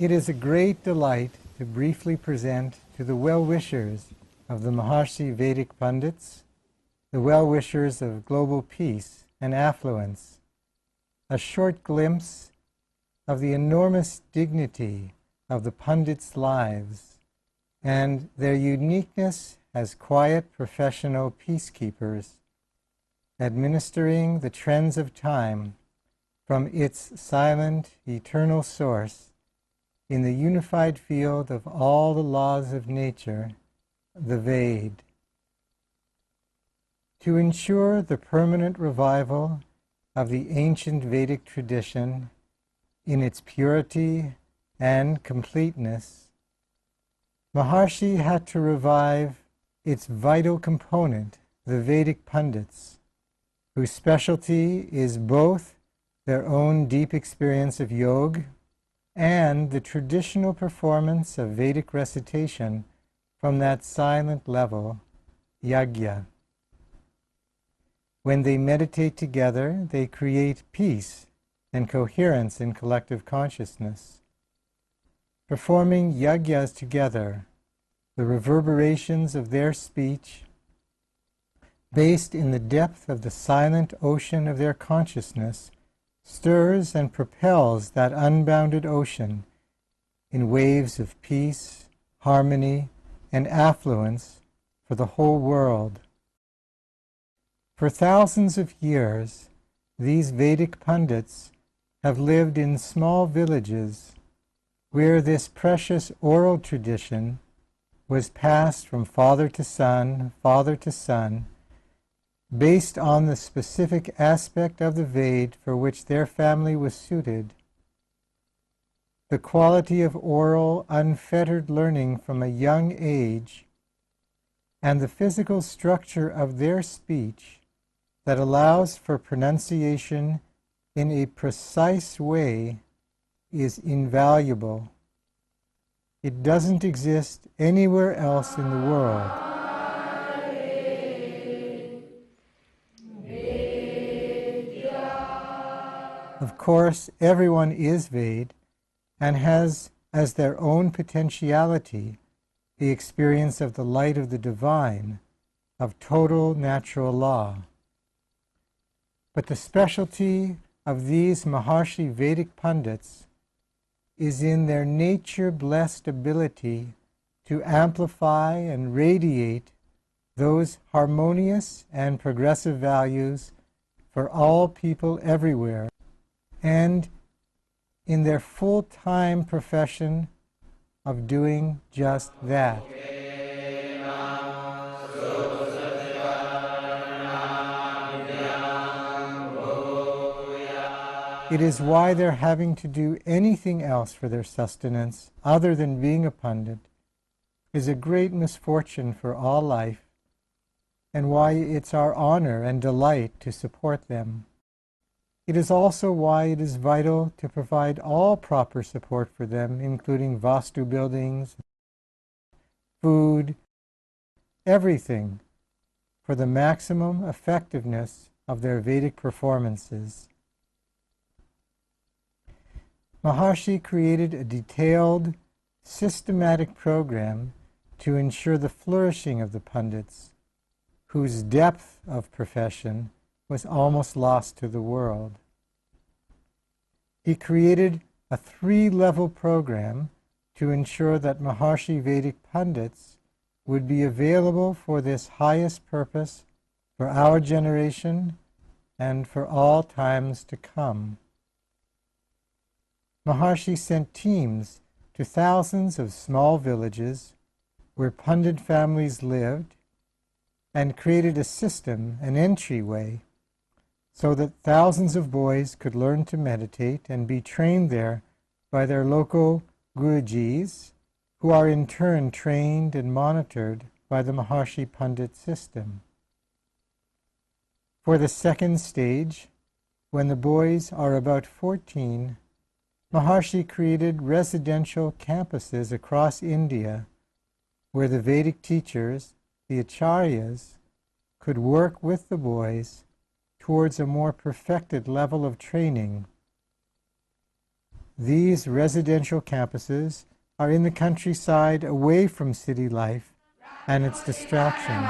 It is a great delight to briefly present to the well-wishers of the Maharishi Vedic Pandits, the well-wishers of global peace and affluence, a short glimpse of the enormous dignity of the Pandits' lives and their uniqueness as quiet professional peacekeepers, administering the trends of time from its silent, eternal source in the unified field of all the laws of nature, the Ved. To ensure the permanent revival of the ancient Vedic tradition in its purity and completeness, Maharishi had to revive its vital component, the Vedic Pandits, whose specialty is both their own deep experience of yoga and the traditional performance of Vedic recitation from that silent level, yajna. When they meditate together, they create peace and coherence in collective consciousness. Performing yajnas together, the reverberations of their speech, based in the depth of the silent ocean of their consciousness, stirs and propels that unbounded ocean in waves of peace, harmony, and affluence for the whole world. For thousands of years, these Vedic Pandits have lived in small villages where this precious oral tradition was passed from father to son, based on the specific aspect of the Ved for which their family was suited. The quality of oral, unfettered learning from a young age and the physical structure of their speech that allows for pronunciation in a precise way is invaluable. It doesn't exist anywhere else in the world. Of course, everyone is Ved and has as their own potentiality the experience of the light of the divine, of total natural law. But the specialty of these Maharishi Vedic Pandits is in their nature-blessed ability to amplify and radiate those harmonious and progressive values for all people everywhere, and in their full-time profession of doing just that. It is why their having to do anything else for their sustenance other than being a Pandit is a great misfortune for all life, and why it's our honor and delight to support them. It is also why it is vital to provide all proper support for them, including vastu buildings, food, everything, for the maximum effectiveness of their Vedic performances. Maharishi created a detailed, systematic program to ensure the flourishing of the Pandits, whose depth of profession was almost lost to the world. He created a 3-level program to ensure that Maharishi Vedic Pandits would be available for this highest purpose for our generation and for all times to come. Maharishi sent teams to thousands of small villages where Pandit families lived and created a system, an entryway, so that thousands of boys could learn to meditate and be trained there by their local Gurujis, who are in turn trained and monitored by the Maharishi Pandit system. For the second stage, when the boys are about 14, Maharishi created residential campuses across India where the Vedic teachers, the acharyas, could work with the boys towards a more perfected level of training. These residential campuses are in the countryside away from city life and its distractions.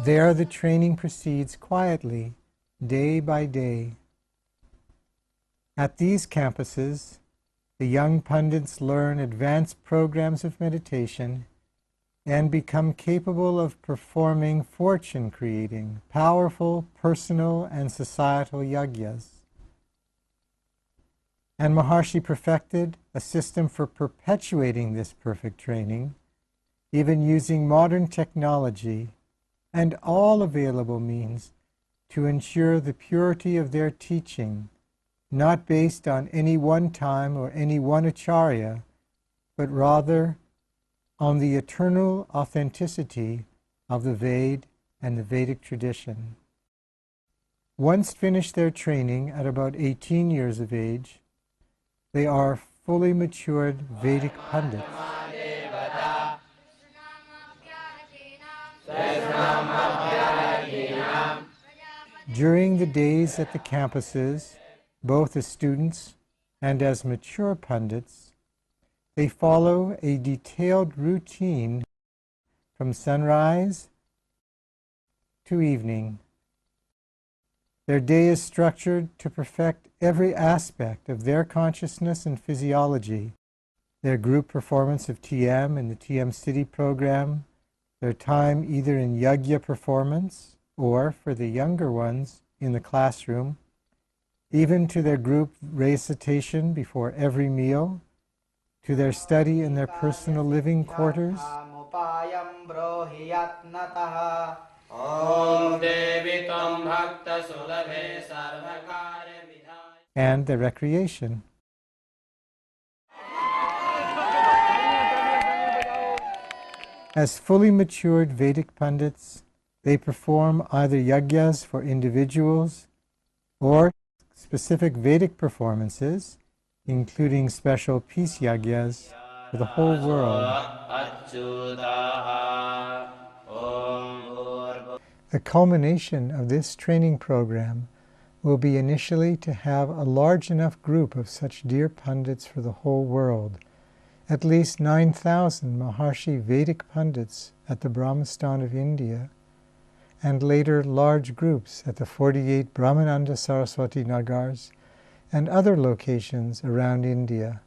There the training proceeds quietly, day by day. At these campuses, the young Pandits learn advanced programs of meditation and become capable of performing fortune-creating, powerful personal and societal yagyas. And Maharishi perfected a system for perpetuating this perfect training, even using modern technology and all available means to ensure the purity of their teaching, not based on any one time or any one acharya, but rather on the eternal authenticity of the Ved and the Vedic tradition. Once finished their training at about 18 years of age, they are fully matured Vedic Pandits. During the days at the campuses, both as students and as mature Pandits, they follow a detailed routine from sunrise to evening. Their day is structured to perfect every aspect of their consciousness and physiology, their group performance of TM and the TM City program, their time either in yagya performance or, for the younger ones, in the classroom, even to their group recitation before every meal, to their study in their personal living quarters, and their recreation. As fully matured Vedic Pandits, they perform either yagyas for individuals or specific Vedic performances, including special peace yagyas for the whole world. The culmination of this training program will be initially to have a large enough group of such dear Pandits for the whole world, at least 9,000 Maharishi Vedic Pandits at the Brahmastan of India, and later large groups at the 48 Brahmananda Saraswati Nagars and other locations around India,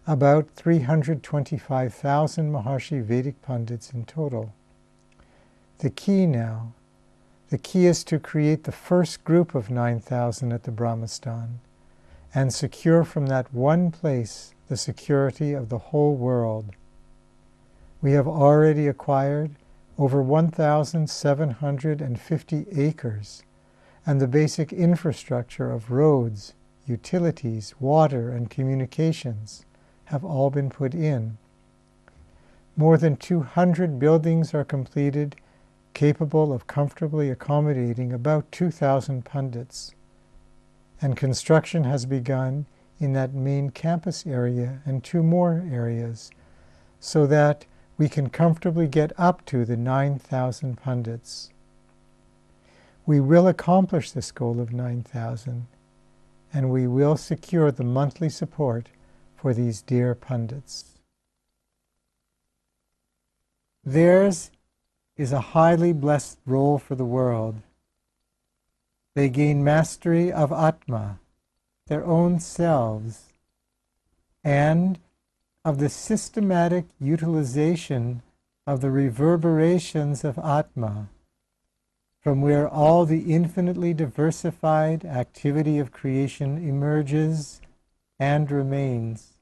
about 325,000 Maharishi Vedic Pandits in total. The key is to create the first group of 9,000 at the Brahmastan and secure from that one place the security of the whole world. We have already acquired over 1,750 acres, and the basic infrastructure of roads, utilities, water, and communications have all been put in. More than 200 buildings are completed, capable of comfortably accommodating about 2,000 Pandits, and construction has begun in that main campus area and 2 more areas, so that we can comfortably get up to the 9,000 Pandits. We will accomplish this goal of 9,000, and we will secure the monthly support for these dear Pandits. Theirs is a highly blessed role for the world. They gain mastery of Atma, their own selves, and of the systematic utilization of the reverberations of Atma, from where all the infinitely diversified activity of creation emerges and remains.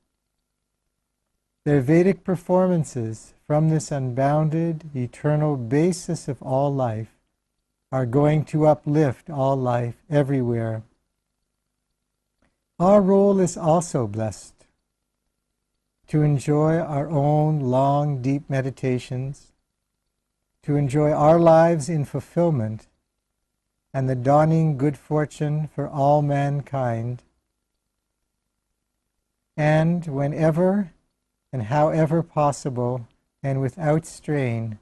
Their Vedic performances from this unbounded, eternal basis of all life are going to uplift all life everywhere. Our role is also blessed, to enjoy our own long, deep meditations, to enjoy our lives in fulfillment and the dawning good fortune for all mankind, and whenever and however possible and without strain,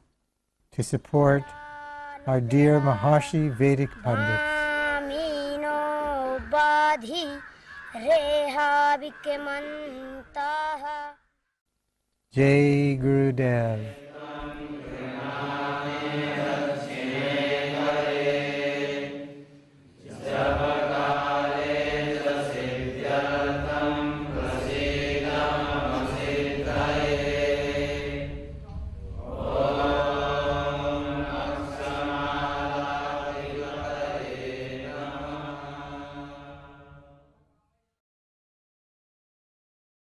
to support our dear Maharishi Vedic Pandits. Bhamino badhi reha vikmantaha. Jai Gurudev.